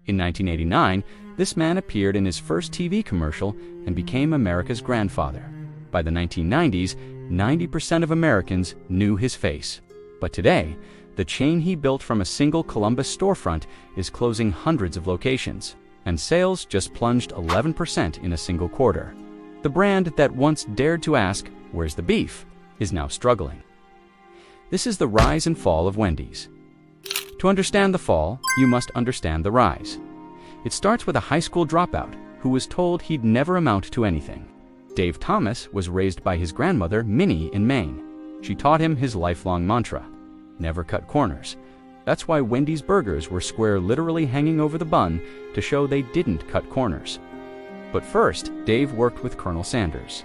In 1989, this man appeared in his first TV commercial and became America's grandfather. By the 1990s, 90% of Americans knew his face. But today, the chain he built from a single Columbus storefront is closing hundreds of locations, and sales just plunged 11% in a single quarter. The brand that once dared to ask, "Where's the beef?" is now struggling. This is the rise and fall of Wendy's. To understand the fall, you must understand the rise. It starts with a high school dropout who was told he'd never amount to anything. Dave Thomas was raised by his grandmother, Minnie, in Maine. She taught him his lifelong mantra: never cut corners. That's why Wendy's burgers were square, literally hanging over the bun to show they didn't cut corners. But first, Dave worked with Colonel Sanders.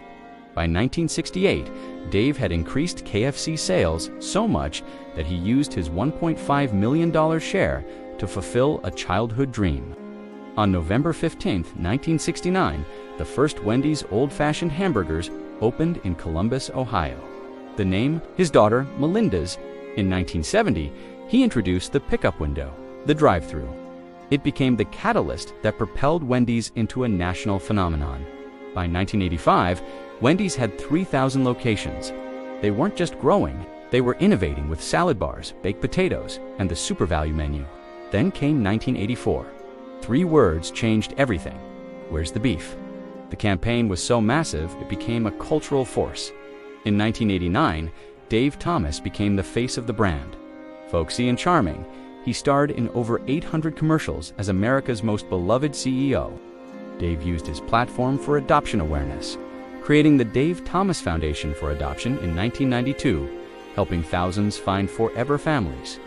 By 1968, Dave had increased KFC sales so much that he used his $1.5 million share to fulfill a childhood dream. On November 15, 1969, the first Wendy's old-fashioned hamburgers opened in Columbus, Ohio. The name, his daughter Melinda's. In 1970, he introduced the pickup window, the drive-thru. It became the catalyst that propelled Wendy's into a national phenomenon. By 1985, Wendy's had 3,000 locations. They weren't just growing, they were innovating with salad bars, baked potatoes, and the super value menu. Then came 1984. 3 words changed everything. Where's the beef? The campaign was so massive, it became a cultural force. In 1989, Dave Thomas became the face of the brand. Folksy and charming, he starred in over 800 commercials as America's most beloved CEO. Dave used his platform for adoption awareness, creating the Dave Thomas Foundation for Adoption in 1992, helping thousands find forever families.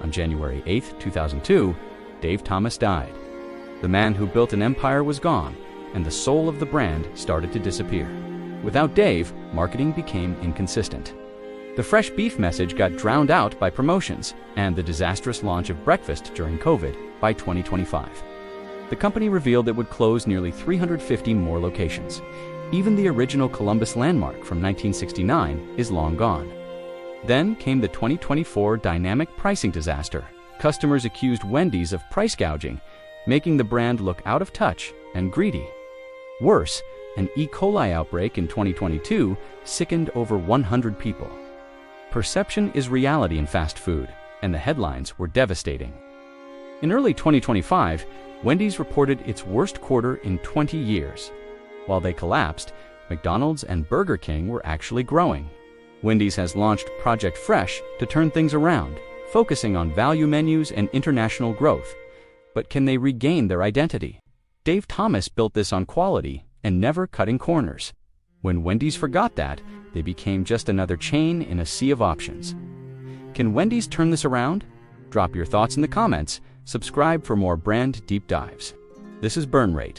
On January 8, 2002, Dave Thomas died. The man who built an empire was gone, and the soul of the brand started to disappear. Without Dave, marketing became inconsistent. The fresh beef message got drowned out by promotions and the disastrous launch of breakfast during COVID by 2025. The company revealed it would close nearly 350 more locations. Even the original Columbus landmark from 1969 is long gone. Then came the 2024 dynamic pricing disaster. Customers accused Wendy's of price gouging, making the brand look out of touch and greedy. Worse, an E. coli outbreak in 2022 sickened over 100 people. Perception is reality in fast food, and the headlines were devastating. In early 2025, Wendy's reported its worst quarter in 20 years. While they collapsed, McDonald's and Burger King were actually growing. Wendy's has launched Project Fresh to turn things around, focusing on value menus and international growth. But can they regain their identity? Dave Thomas built this on quality and never cutting corners. When Wendy's forgot that, they became just another chain in a sea of options. Can Wendy's turn this around? Drop your thoughts in the comments. Subscribe for more brand deep dives. This is Burn Rate.